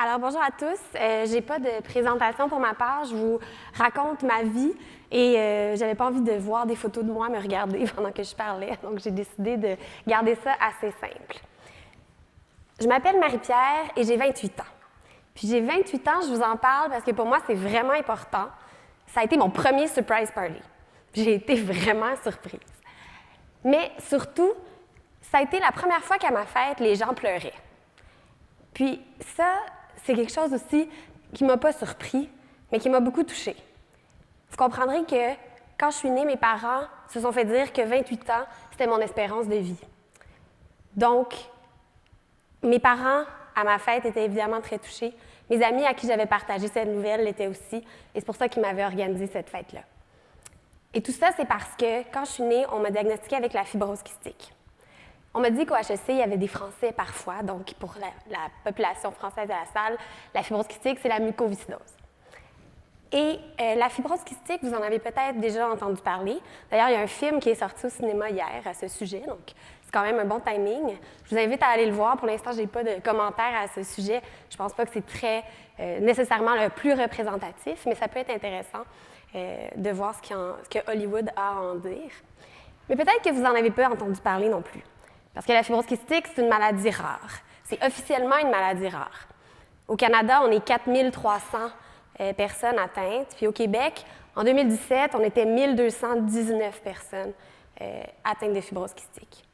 Alors, bonjour à tous. J'ai pas de présentation pour ma part. Je vous raconte ma vie et j'avais pas envie de voir des photos de moi me regarder pendant que je parlais, donc j'ai décidé de garder ça assez simple. Je m'appelle Marie-Pierre et j'ai 28 ans. Puis j'ai 28 ans, je vous en parle parce que pour moi, c'est vraiment important. Ça a été mon premier surprise party. J'ai été vraiment surprise. Mais surtout, ça a été la première fois qu'à ma fête, les gens pleuraient. Puis ça, c'est quelque chose aussi qui ne m'a pas surpris, mais qui m'a beaucoup touchée. Vous comprendrez que quand je suis née, mes parents se sont fait dire que 28 ans, c'était mon espérance de vie. Donc, mes parents, à ma fête, étaient évidemment très touchés. Mes amis à qui j'avais partagé cette nouvelle l'étaient aussi, et c'est pour ça qu'ils m'avaient organisé cette fête-là. Et tout ça, c'est parce que quand je suis née, on m'a diagnostiquée avec la fibrose kystique. On m'a dit qu'au HEC, il y avait des Français parfois, donc pour la population française de la salle, la fibrose kystique, c'est la mucoviscidose. Et la fibrose kystique, vous en avez peut-être déjà entendu parler. D'ailleurs, il y a un film qui est sorti au cinéma hier à ce sujet, donc c'est quand même un bon timing. Je vous invite à aller le voir. Pour l'instant, je n'ai pas de commentaires à ce sujet. Je ne pense pas que c'est très nécessairement le plus représentatif, mais ça peut être intéressant de voir ce que Hollywood a à en dire. Mais peut-être que vous n'en avez pas entendu parler non plus. Parce que la fibrose kystique, c'est une maladie rare. C'est officiellement une maladie rare. Au Canada, on est 4300 personnes atteintes. Puis au Québec, en 2017, on était 1219 personnes atteintes de fibrose kystique.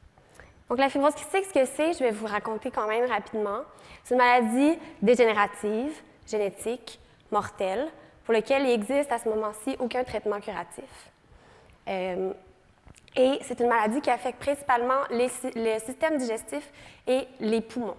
Donc la fibrose kystique, ce que c'est, je vais vous raconter quand même rapidement. C'est une maladie dégénérative, génétique, mortelle, pour laquelle il n'existe à ce moment-ci aucun traitement curatif. Et c'est une maladie qui affecte principalement le système digestif et les poumons.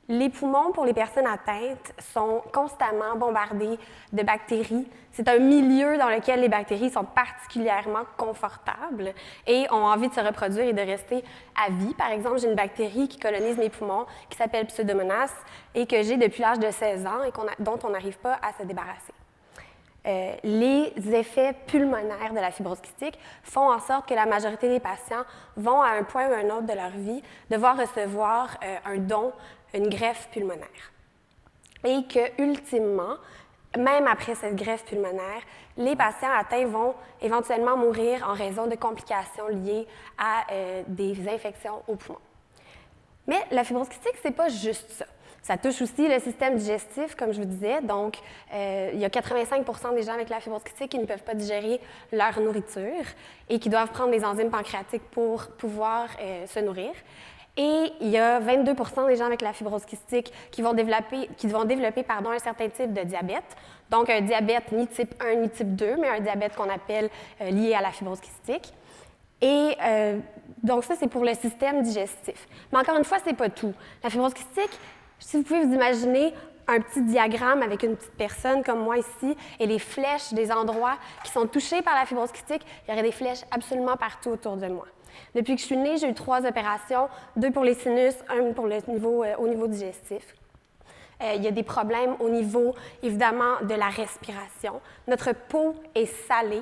Les poumons, pour les personnes atteintes, sont constamment bombardés de bactéries. C'est un milieu dans lequel les bactéries sont particulièrement confortables et ont envie de se reproduire et de rester à vie. Par exemple, j'ai une bactérie qui colonise mes poumons, qui s'appelle Pseudomonas, et que j'ai depuis l'âge de 16 ans et dont on n'arrive pas à se débarrasser. Les effets pulmonaires de la fibrose kystique font en sorte que la majorité des patients vont à un point ou un autre de leur vie devoir recevoir un don, une greffe pulmonaire. Et que, ultimement, même après cette greffe pulmonaire, les patients atteints vont éventuellement mourir en raison de complications liées à des infections aux poumons. Mais la fibrose kystique, ce n'est pas juste ça. Ça touche aussi le système digestif, comme je vous disais. Donc, il y a 85 % des gens avec la fibrose kystique qui ne peuvent pas digérer leur nourriture et qui doivent prendre des enzymes pancréatiques pour pouvoir se nourrir. Et il y a 22 % des gens avec la fibrose kystique qui vont développer un certain type de diabète. Donc, un diabète ni type 1 ni type 2, mais un diabète qu'on appelle lié à la fibrose kystique. Et donc, ça, c'est pour le système digestif. Mais encore une fois, ce n'est pas tout. La fibrose kystique, si vous pouvez vous imaginer un petit diagramme avec une petite personne comme moi ici et les flèches des endroits qui sont touchés par la fibrose kystique, il y aurait des flèches absolument partout autour de moi. Depuis que je suis née, j'ai eu 3 opérations, 2 pour les sinus, 1 pour au niveau digestif. Il y a des problèmes au niveau, évidemment, de la respiration. Notre peau est salée.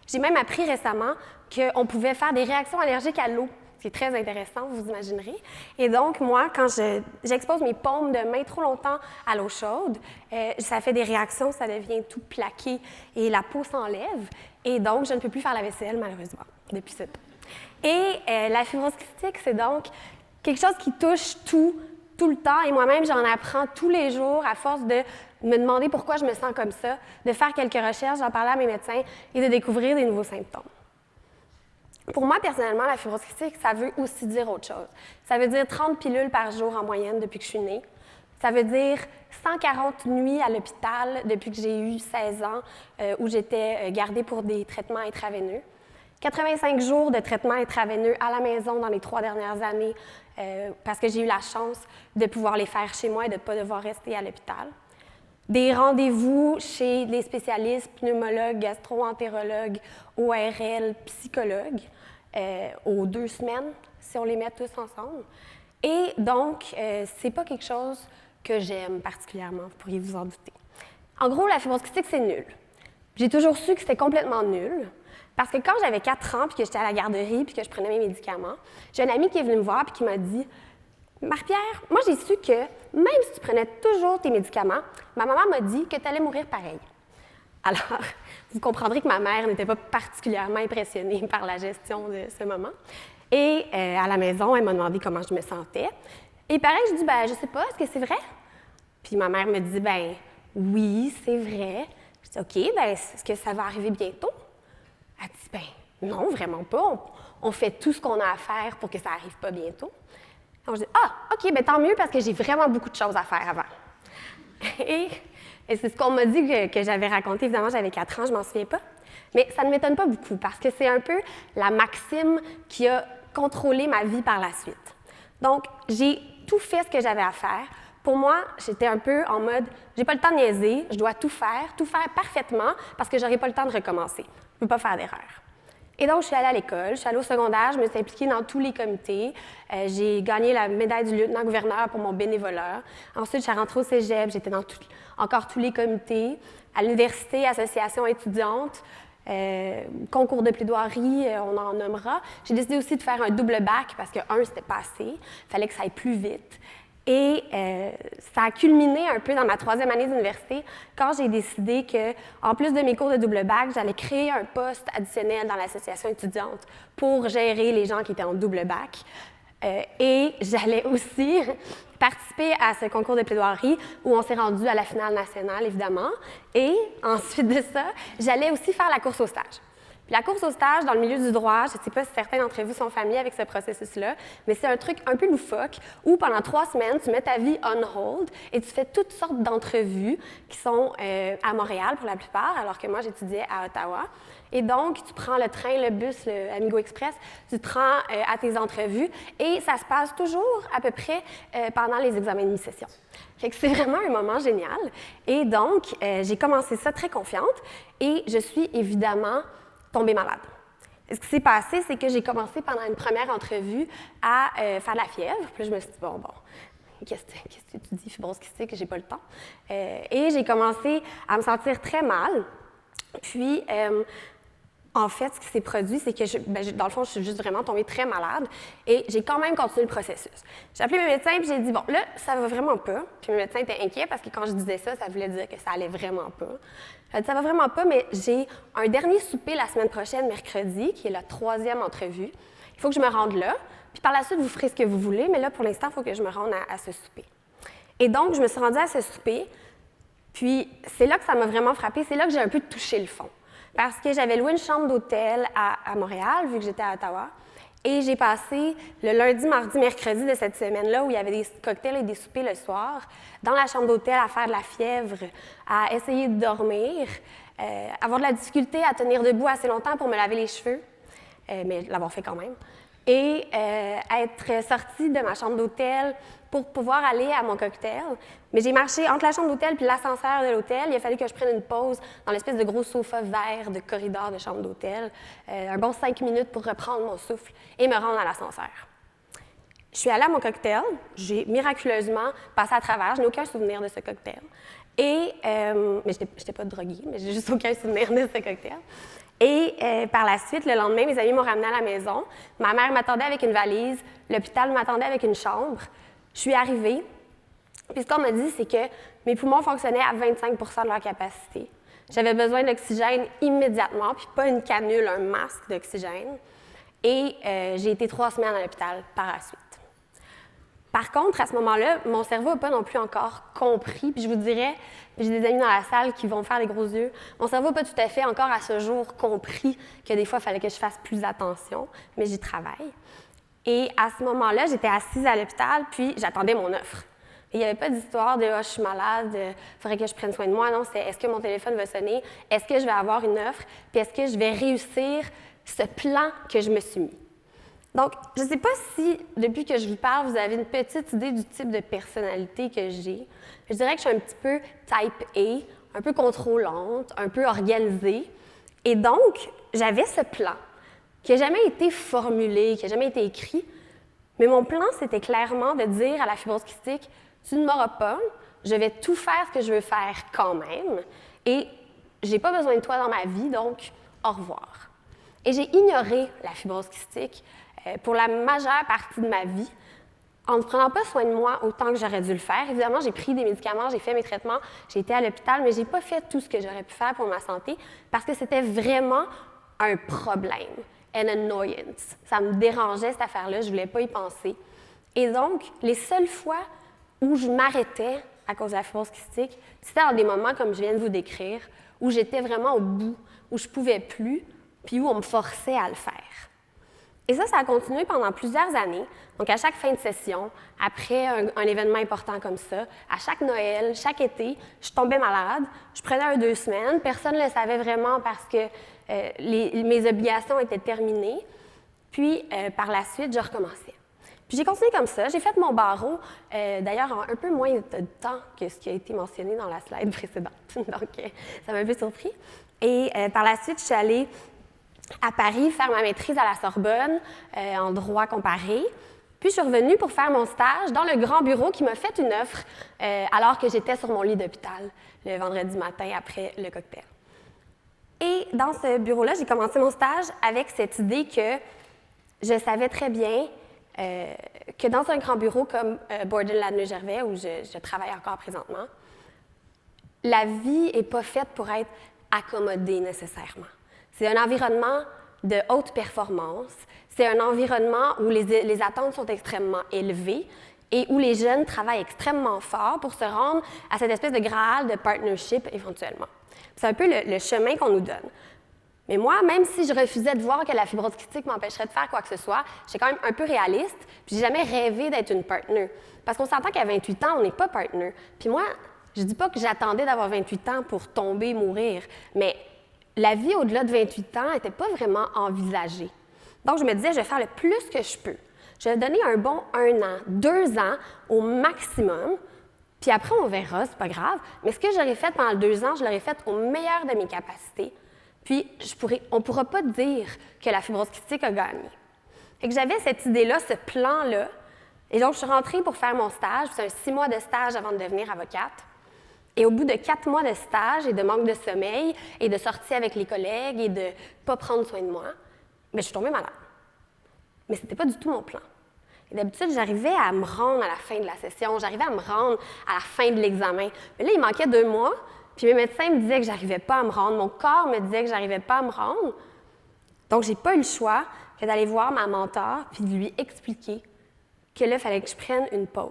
J'ai même appris récemment qu'on pouvait faire des réactions allergiques à l'eau. C'est très intéressant, vous imaginerez. Et donc, moi, quand j'expose mes paumes de main trop longtemps à l'eau chaude, ça fait des réactions, ça devient tout plaqué et la peau s'enlève. Et donc, je ne peux plus faire la vaisselle, malheureusement, depuis ce temps. Et la fibrose kystique, c'est donc quelque chose qui touche tout le temps. Et moi-même, j'en apprends tous les jours à force de me demander pourquoi je me sens comme ça, de faire quelques recherches, d'en parler à mes médecins et de découvrir des nouveaux symptômes. Pour moi, personnellement, la fibrose kystique, ça veut aussi dire autre chose. Ça veut dire 30 pilules par jour en moyenne depuis que je suis née. Ça veut dire 140 nuits à l'hôpital depuis que j'ai eu 16 ans, où j'étais gardée pour des traitements intraveineux. 85 jours de traitements intraveineux à la maison dans les 3 dernières années, parce que j'ai eu la chance de pouvoir les faire chez moi et de ne pas devoir rester à l'hôpital. Des rendez-vous chez les spécialistes, pneumologues, gastro-entérologues, ORL, psychologues, aux 2 semaines, si on les met tous ensemble. Et donc, c'est pas quelque chose que j'aime particulièrement, vous pourriez vous en douter. En gros, la fibrose kystique, c'est nul. J'ai toujours su que c'était complètement nul, parce que quand j'avais 4 ans, puis que j'étais à la garderie, puis que je prenais mes médicaments, j'ai un ami qui est venu me voir, puis qui m'a dit Marie-Pierre, moi j'ai su que même si tu prenais toujours tes médicaments, ma maman m'a dit que tu allais mourir pareil. Alors, vous comprendrez que ma mère n'était pas particulièrement impressionnée par la gestion de ce moment. Et à la maison, elle m'a demandé comment je me sentais. Et pareil, je dis, ben je sais pas, est-ce que c'est vrai? Puis ma mère me dit, ben oui, c'est vrai. Je dis, OK, ben est-ce que ça va arriver bientôt? Elle dit, ben non, vraiment pas. On fait tout ce qu'on a à faire pour que ça n'arrive pas bientôt. Donc, je dis, ah, OK, ben tant mieux parce que j'ai vraiment beaucoup de choses à faire avant. Et c'est ce qu'on m'a dit que j'avais raconté. Évidemment, j'avais 4 ans, je m'en souviens pas. Mais ça ne m'étonne pas beaucoup parce que c'est un peu la maxime qui a contrôlé ma vie par la suite. Donc, j'ai tout fait ce que j'avais à faire. Pour moi, j'étais un peu en mode, j'ai pas le temps de niaiser, je dois tout faire parfaitement parce que j'aurai pas le temps de recommencer. Je peux pas faire d'erreur. Et donc, je suis allée à l'école, je suis allée au secondaire, je me suis impliquée dans tous les comités. J'ai gagné la médaille du lieutenant-gouverneur pour mon bénévolat. Ensuite, je suis rentrée au cégep, j'étais dans encore tous les comités. À l'université, association étudiante, concours de plaidoirie, on en nommera. J'ai décidé aussi de faire un double bac parce que c'était pas assez. Il fallait que ça aille plus vite. Et ça a culminé un peu dans ma 3e année d'université quand j'ai décidé qu'en plus de mes cours de double bac, j'allais créer un poste additionnel dans l'association étudiante pour gérer les gens qui étaient en double bac. Et j'allais aussi participer à ce concours de plaidoirie où on s'est rendu à la finale nationale, évidemment. Et ensuite de ça, j'allais aussi faire la course au stage. Puis la course au stage, dans le milieu du droit, je ne sais pas si certains d'entre vous sont familiers avec ce processus-là, mais c'est un truc un peu loufoque où pendant 3 semaines, tu mets ta vie on hold et tu fais toutes sortes d'entrevues qui sont à Montréal pour la plupart, alors que moi, j'étudiais à Ottawa. Et donc, tu prends le train, le bus, le Amigo Express, tu te rends à tes entrevues et ça se passe toujours à peu près pendant les examens de mi-session. Fait que c'est vraiment un moment génial. Et donc, j'ai commencé ça très confiante et je suis évidemment tombée malade. Et ce qui s'est passé, c'est que j'ai commencé pendant une première entrevue à faire de la fièvre. Puis là, je me suis dit, bon, qu'est-ce que tu dis, fibrose kystique, que j'ai pas le temps. Et j'ai commencé à me sentir très mal. Puis, en fait, ce qui s'est produit, c'est que, dans le fond, je suis juste vraiment tombée très malade et j'ai quand même continué le processus. J'ai appelé mes médecins et j'ai dit, bon, là, ça va vraiment pas. Puis mes médecins étaient inquiets parce que quand je disais ça, ça voulait dire que ça allait vraiment pas. J'ai dit, ça va vraiment pas, mais j'ai un dernier souper la semaine prochaine, mercredi, qui est la 3e entrevue. Il faut que je me rende là. Puis par la suite, vous ferez ce que vous voulez, mais là, pour l'instant, il faut que je me rende à ce souper. Et donc, je me suis rendue à ce souper. Puis c'est là que ça m'a vraiment frappée. C'est là que j'ai un peu touché le fond. Parce que j'avais loué une chambre d'hôtel à Montréal, vu que j'étais à Ottawa. Et j'ai passé le lundi, mardi, mercredi de cette semaine-là, où il y avait des cocktails et des soupers le soir, dans la chambre d'hôtel à faire de la fièvre, à essayer de dormir, avoir de la difficulté à tenir debout assez longtemps pour me laver les cheveux, mais l'avoir fait quand même. Et être sortie de ma chambre d'hôtel pour pouvoir aller à mon cocktail. Mais j'ai marché entre la chambre d'hôtel et l'ascenseur de l'hôtel. Il a fallu que je prenne une pause dans l'espèce de gros sofa vert de corridor de chambre d'hôtel. Un bon 5 minutes pour reprendre mon souffle et me rendre à l'ascenseur. Je suis allée à mon cocktail. J'ai miraculeusement passé à travers. Je n'ai aucun souvenir de ce cocktail. Mais je n'étais pas droguée, mais j'ai juste aucun souvenir de ce cocktail. Et par la suite, le lendemain, mes amis m'ont ramenée à la maison. Ma mère m'attendait avec une valise. L'hôpital m'attendait avec une chambre. Je suis arrivée. Puis ce qu'on m'a dit, c'est que mes poumons fonctionnaient à 25 de leur capacité. J'avais besoin d'oxygène immédiatement, puis pas une canule, un masque d'oxygène. Et j'ai été 3 semaines à l'hôpital par la suite. Par contre, à ce moment-là, mon cerveau n'a pas non plus encore compris. Puis je vous dirais, puis j'ai des amis dans la salle qui vont faire des gros yeux, mon cerveau n'a pas tout à fait encore à ce jour compris que des fois, il fallait que je fasse plus attention, mais j'y travaille. Et à ce moment-là, j'étais assise à l'hôpital, puis j'attendais mon offre. Et il n'y avait pas d'histoire de « je suis malade, il faudrait que je prenne soin de moi ». Non, c'est « est-ce que mon téléphone va sonner? Est-ce que je vais avoir une offre? Puis est-ce que je vais réussir ce plan que je me suis mis? » Donc, je ne sais pas si, depuis que je vous parle, vous avez une petite idée du type de personnalité que j'ai. Je dirais que je suis un petit peu type A, un peu contrôlante, un peu organisée. Et donc, j'avais ce plan qui n'a jamais été formulé, qui n'a jamais été écrit. Mais mon plan, c'était clairement de dire à la fibrose kystique, tu ne m'auras pas, je vais tout faire ce que je veux faire quand même, et j'ai pas besoin de toi dans ma vie, donc au revoir. Et j'ai ignoré la fibrose kystique pour la majeure partie de ma vie, en ne prenant pas soin de moi autant que j'aurais dû le faire. Évidemment, j'ai pris des médicaments, j'ai fait mes traitements, j'ai été à l'hôpital, mais je n'ai pas fait tout ce que j'aurais pu faire pour ma santé parce que c'était vraiment un problème, an annoyance. Ça me dérangeait, cette affaire-là, je ne voulais pas y penser. Et donc, les seules fois où je m'arrêtais à cause de la fibrose kystique, c'était dans des moments comme je viens de vous décrire, où j'étais vraiment au bout, où je ne pouvais plus, puis où on me forçait à le faire. Et ça a continué pendant plusieurs années. Donc, à chaque fin de session, après un événement important comme ça, à chaque Noël, chaque été, je tombais malade, je prenais 2 semaines, personne ne le savait vraiment parce que mes obligations étaient terminées. Puis, par la suite, je recommençais. Puis, j'ai continué comme ça. J'ai fait mon barreau, d'ailleurs, en un peu moins de temps que ce qui a été mentionné dans la slide précédente. Donc, ça m'a un peu surpris. Et par la suite, je suis allée à Paris faire ma maîtrise à la Sorbonne en droit comparé. Puis, je suis revenue pour faire mon stage dans le grand bureau qui m'a fait une offre alors que j'étais sur mon lit d'hôpital le vendredi matin après le cocktail. Et dans ce bureau-là, j'ai commencé mon stage avec cette idée que je savais très bien que dans un grand bureau comme Borden-Ladner-Gervais, où je travaille encore présentement, la vie n'est pas faite pour être accommodée nécessairement. C'est un environnement de haute performance, c'est un environnement où les attentes sont extrêmement élevées et où les jeunes travaillent extrêmement fort pour se rendre à cette espèce de graal de partnership éventuellement. C'est un peu le chemin qu'on nous donne. Mais moi, même si je refusais de voir que la fibrose kystique m'empêcherait de faire quoi que ce soit, j'étais quand même un peu réaliste, puis j'ai jamais rêvé d'être une partner. Parce qu'on s'entend qu'à 28 ans, on n'est pas partner. Puis moi, je dis pas que j'attendais d'avoir 28 ans pour tomber, mourir, mais la vie au-delà de 28 ans n'était pas vraiment envisagée. Donc, je me disais, je vais faire le plus que je peux. Je vais donner un bon 1 an, 2 ans au maximum, puis après, on verra, c'est pas grave. Mais ce que j'aurais fait pendant 2 ans, je l'aurais fait au meilleur de mes capacités. Puis, on ne pourra pas dire que la fibrose kystique a gagné. Et que j'avais cette idée-là, ce plan-là. Et donc, je suis rentrée pour faire mon stage. C'est un 6 mois de stage avant de devenir avocate. Et au bout de 4 mois de stage et de manque de sommeil et de sortie avec les collègues et de ne pas prendre soin de moi, bien, je suis tombée malade. Mais ce n'était pas du tout mon plan. Et d'habitude, j'arrivais à me rendre à la fin de la session, j'arrivais à me rendre à la fin de l'examen. Mais là, il manquait 2 mois, puis mes médecins me disaient que je n'arrivais pas à me rendre, mon corps me disait que je n'arrivais pas à me rendre. Donc, je n'ai pas eu le choix que d'aller voir ma mentor puis de lui expliquer que là, il fallait que je prenne une pause.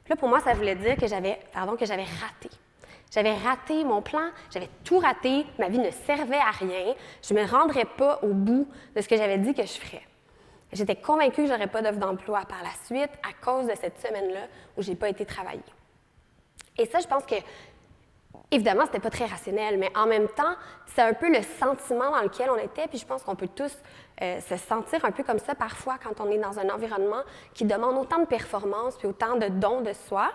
Puis là, pour moi, ça voulait dire que j'avais raté. J'avais raté mon plan, j'avais tout raté, ma vie ne servait à rien, je ne me rendrais pas au bout de ce que j'avais dit que je ferais. J'étais convaincue que je n'aurais pas d'offre d'emploi par la suite à cause de cette semaine-là où je n'ai pas été travailler. Et ça, je pense que, évidemment, ce n'était pas très rationnel, mais en même temps, c'est un peu le sentiment dans lequel on était, puis je pense qu'on peut tous se sentir un peu comme ça parfois quand on est dans un environnement qui demande autant de performance puis autant de dons de soi,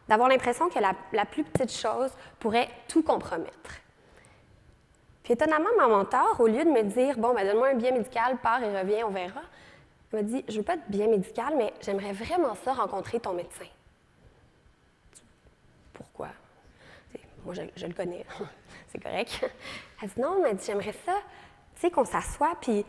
d'avoir l'impression que la plus petite chose pourrait tout compromettre. Puis étonnamment, ma mentor, au lieu de me dire « Bon, ben donne-moi un billet médical, pars et reviens, on verra », elle m'a dit « Je veux pas de billet médical, mais j'aimerais vraiment ça rencontrer ton médecin. » Pourquoi? Moi, je le connais, c'est correct. Elle dit « Non, mais j'aimerais ça, tu sais, qu'on s'assoie puis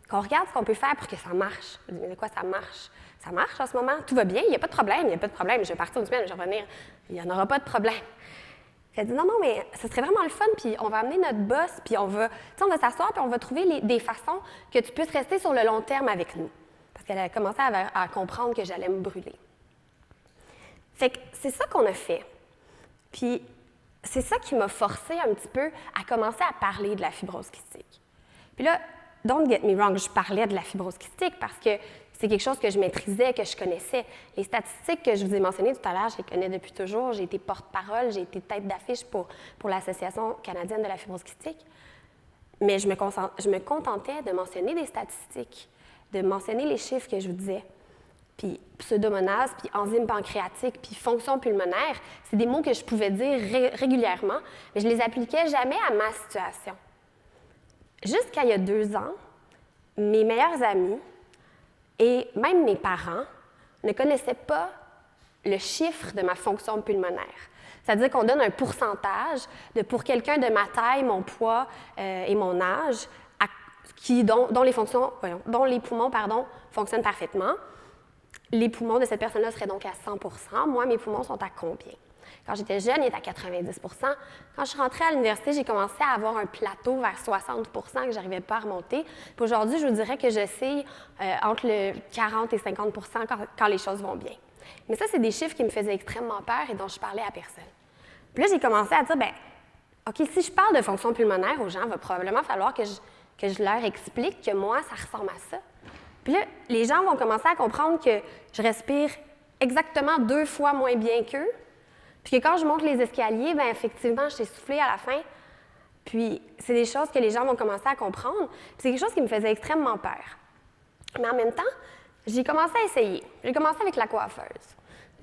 qu'on regarde ce qu'on peut faire pour que ça marche. » Je dis « Mais de quoi ça marche? Ça marche en ce moment? Tout va bien? Il n'y a pas de problème, il n'y a pas de problème. Je vais partir une semaine, je vais revenir. Il n'y en aura pas de problème. » Elle dit « Non, mais ce serait vraiment le fun, puis on va amener notre boss, puis on va s'asseoir, puis on va trouver des façons que tu puisses rester sur le long terme avec nous. » Parce qu'elle a commencé à comprendre que j'allais me brûler. Fait que c'est ça qu'on a fait. Puis c'est ça qui m'a forcée un petit peu à commencer à parler de la fibrose kystique. Puis là, don't get me wrong, je parlais de la fibrose kystique parce que c'est quelque chose que je maîtrisais, que je connaissais. Les statistiques que je vous ai mentionnées tout à l'heure, je les connais depuis toujours. J'ai été porte-parole, j'ai été tête d'affiche pour l'Association canadienne de la fibrose kystique. Mais je me contentais de mentionner des statistiques, de mentionner les chiffres que je vous disais. Puis pseudomonase, puis enzyme pancréatique, puis fonction pulmonaire, c'est des mots que je pouvais dire régulièrement, mais je ne les appliquais jamais à ma situation. Jusqu'à il y a 2 ans, mes meilleurs amis et même mes parents ne connaissaient pas le chiffre de ma fonction pulmonaire. C'est-à-dire qu'on donne un pourcentage de pour quelqu'un de ma taille, mon poids et mon âge, dont les poumons fonctionnent parfaitement. Les poumons de cette personne-là seraient donc à 100 %. Moi, mes poumons sont à combien? Quand j'étais jeune, ils étaient à 90 %. Quand je suis rentrée à l'université, j'ai commencé à avoir un plateau vers 60 % que je n'arrivais pas à remonter. Puis aujourd'hui, je vous dirais que je sais entre le 40 et 50 % quand les choses vont bien. Mais ça, c'est des chiffres qui me faisaient extrêmement peur et dont je parlais à personne. Puis là, j'ai commencé à dire, bien, OK, si je parle de fonction pulmonaire aux gens, il va probablement falloir que je leur explique que moi, ça ressemble à ça. Puis là, les gens vont commencer à comprendre que je respire exactement 2 fois moins bien qu'eux, puis que quand je monte les escaliers, bien effectivement, je suis essoufflée à la fin. Puis c'est des choses que les gens vont commencer à comprendre. Puis c'est quelque chose qui me faisait extrêmement peur. Mais en même temps, j'ai commencé à essayer. J'ai commencé avec la coiffeuse.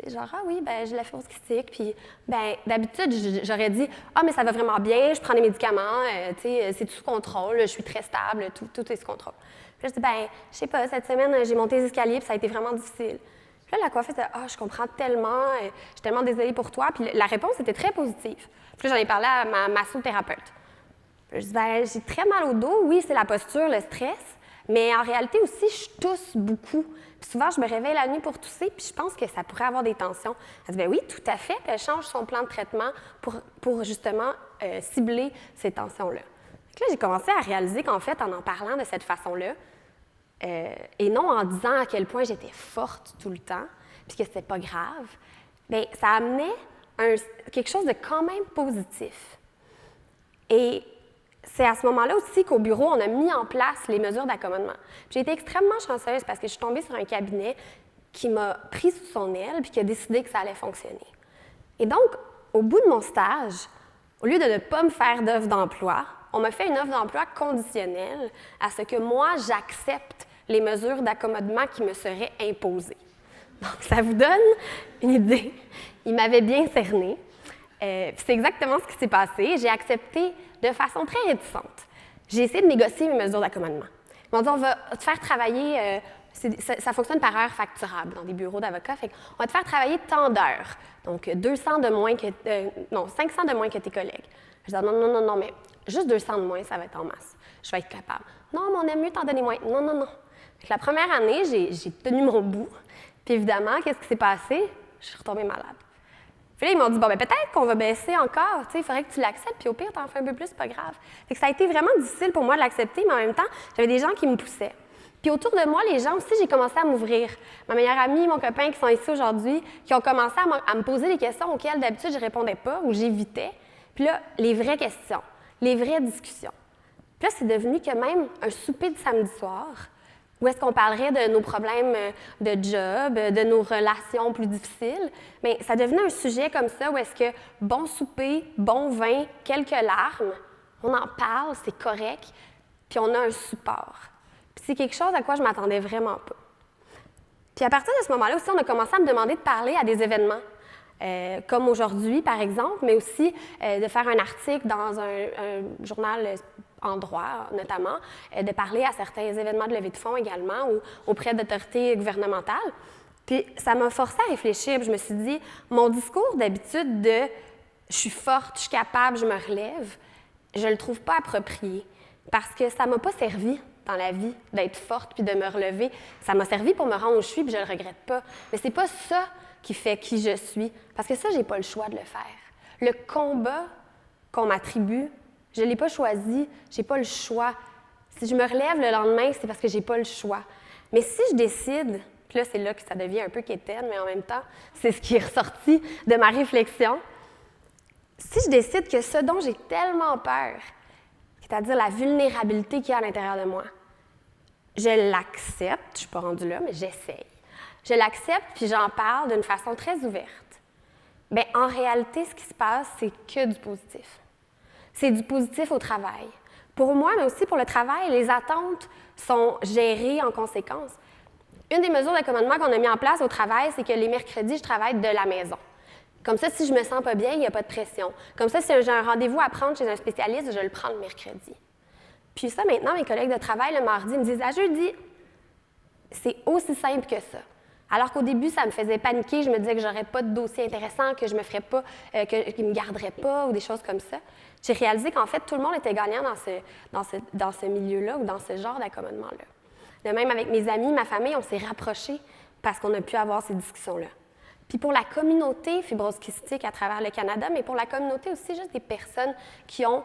Et genre, ah oui, ben j'ai la fibrose kystique, puis ben d'habitude, j'aurais dit, ah mais ça va vraiment bien, je prends des médicaments, tu sais, c'est tout sous contrôle, je suis très stable, tout est sous contrôle. Puis je dis, ben je sais pas, cette semaine, j'ai monté les escaliers, puis ça a été vraiment difficile. Puis là, la coiffeuse dit, ah, je comprends tellement, je suis tellement désolée pour toi, puis la réponse était très positive. Puis là, j'en ai parlé à ma massothérapeute. Puis je dis, ben j'ai très mal au dos, oui, c'est la posture, le stress, mais en réalité aussi, je tousse beaucoup. Puis souvent, je me réveille la nuit pour tousser, puis je pense que ça pourrait avoir des tensions. Elle dit, bien oui, tout à fait. Puis elle change son plan de traitement pour justement cibler ces tensions-là. Donc là, j'ai commencé à réaliser qu'en fait, en parlant de cette façon-là, et non en disant à quel point j'étais forte tout le temps, puis que c'était pas grave, bien, ça amenait quelque chose de quand même positif. Et c'est à ce moment-là aussi qu'au bureau, on a mis en place les mesures d'accommodement. J'ai été extrêmement chanceuse parce que je suis tombée sur un cabinet qui m'a pris sous son aile puis qui a décidé que ça allait fonctionner. Et donc, au bout de mon stage, au lieu de ne pas me faire d'offre d'emploi, on m'a fait une offre d'emploi conditionnelle à ce que moi, j'accepte les mesures d'accommodement qui me seraient imposées. Donc, ça vous donne une idée. Il m'avait bien cerné. C'est exactement ce qui s'est passé. J'ai accepté de façon très réticente. J'ai essayé de négocier mes mesures d'accommodement. Ils m'ont dit, on va te faire travailler, ça fonctionne par heure facturable dans des bureaux d'avocats, fait on va te faire travailler tant d'heures, donc 500 de moins que tes collègues. Je dis, non, mais juste 200 de moins, ça va être en masse. Je vais être capable. Non, mais on aime mieux t'en donner moins. Non. Fait que la première année, j'ai tenu mon bout. Puis évidemment, qu'est-ce qui s'est passé? Je suis retombée malade. Puis là, ils m'ont dit, bon, ben peut-être qu'on va baisser encore, tu sais, il faudrait que tu l'acceptes, puis au pire, t'en fais un peu plus, c'est pas grave. Fait que ça a été vraiment difficile pour moi de l'accepter, mais en même temps, j'avais des gens qui me poussaient. Puis autour de moi, les gens aussi, j'ai commencé à m'ouvrir. Ma meilleure amie, mon copain qui sont ici aujourd'hui, qui ont commencé à me poser des questions auxquelles d'habitude je répondais pas ou j'évitais. Puis là, les vraies questions, les vraies discussions. Puis là, c'est devenu que même un souper de samedi soir, où est-ce qu'on parlerait de nos problèmes de job, de nos relations plus difficiles, bien, ça devenait un sujet comme ça où est-ce que bon souper, bon vin, quelques larmes, on en parle, c'est correct, puis on a un support. Puis c'est quelque chose à quoi je ne m'attendais vraiment pas. Puis à partir de ce moment-là aussi, on a commencé à me demander de parler à des événements, comme aujourd'hui, par exemple, mais aussi de faire un article dans un journal en droit, notamment, de parler à certains événements de levée de fonds également ou auprès d'autorités gouvernementales. Puis ça m'a forcé à réfléchir. Puis je me suis dit, mon discours d'habitude de « je suis forte, je suis capable, je me relève », je le trouve pas approprié parce que ça m'a pas servi dans la vie d'être forte puis de me relever. Ça m'a servi pour me rendre où je suis puis je le regrette pas. Mais c'est pas ça qui fait qui je suis parce que ça, j'ai pas le choix de le faire. Le combat qu'on m'attribue, je ne l'ai pas choisi, je n'ai pas le choix. Si je me relève le lendemain, c'est parce que je n'ai pas le choix. Mais si je décide, puis là, c'est là que ça devient un peu quétaine, mais en même temps, c'est ce qui est ressorti de ma réflexion. Si je décide que ce dont j'ai tellement peur, c'est-à-dire la vulnérabilité qu'il y a à l'intérieur de moi, je l'accepte, je ne suis pas rendue là, mais j'essaye. Je l'accepte, puis j'en parle d'une façon très ouverte. Bien, en réalité, ce qui se passe, c'est que du positif. C'est du positif au travail. Pour moi, mais aussi pour le travail, les attentes sont gérées en conséquence. Une des mesures d'accommodement qu'on a mis en place au travail, c'est que les mercredis, je travaille de la maison. Comme ça, si je me sens pas bien, il n'y a pas de pression. Comme ça, si j'ai un rendez-vous à prendre chez un spécialiste, je le prends le mercredi. Puis ça, maintenant, mes collègues de travail, le mardi, me disent « À jeudi, c'est aussi simple que ça. » Alors qu'au début, ça me faisait paniquer. Je me disais que j'aurais pas de dossier intéressant, que je me ferais pas, qu'ils me garderaient pas ou des choses comme ça. J'ai réalisé qu'en fait, tout le monde était gagnant dans ce milieu-là ou dans ce genre d'accommodement-là. De même, avec mes amis, ma famille, on s'est rapprochés. parce qu'on a pu avoir ces discussions-là. Puis pour la communauté fibrose kystique à travers le Canada, mais pour la communauté aussi, juste des personnes qui sont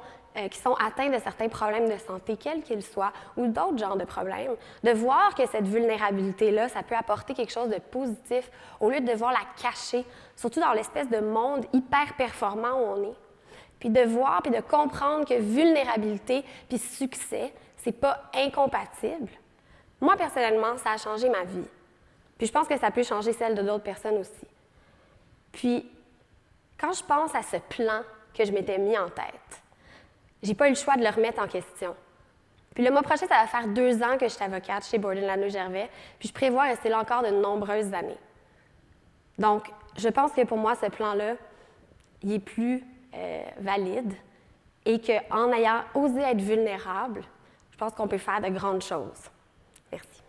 atteintes de certains problèmes de santé, quels qu'ils soient, ou d'autres genres de problèmes, de voir que cette vulnérabilité-là, ça peut apporter quelque chose de positif au lieu de devoir la cacher, surtout dans l'espèce de monde hyper performant où on est. Puis de voir, puis de comprendre que vulnérabilité puis succès, c'est pas incompatible. Moi, personnellement, ça a changé ma vie. Puis je pense que ça peut changer celle de d'autres personnes aussi. Puis, quand je pense à ce plan que je m'étais mis en tête, j'ai pas eu le choix de le remettre en question. Puis le mois prochain, ça va faire 2 ans que je suis avocate chez Borden Ladner Gervais, puis je prévois rester là encore de nombreuses années. Donc, je pense que pour moi, ce plan-là, il est plus valide et qu'en ayant osé être vulnérable, je pense qu'on peut faire de grandes choses. Merci.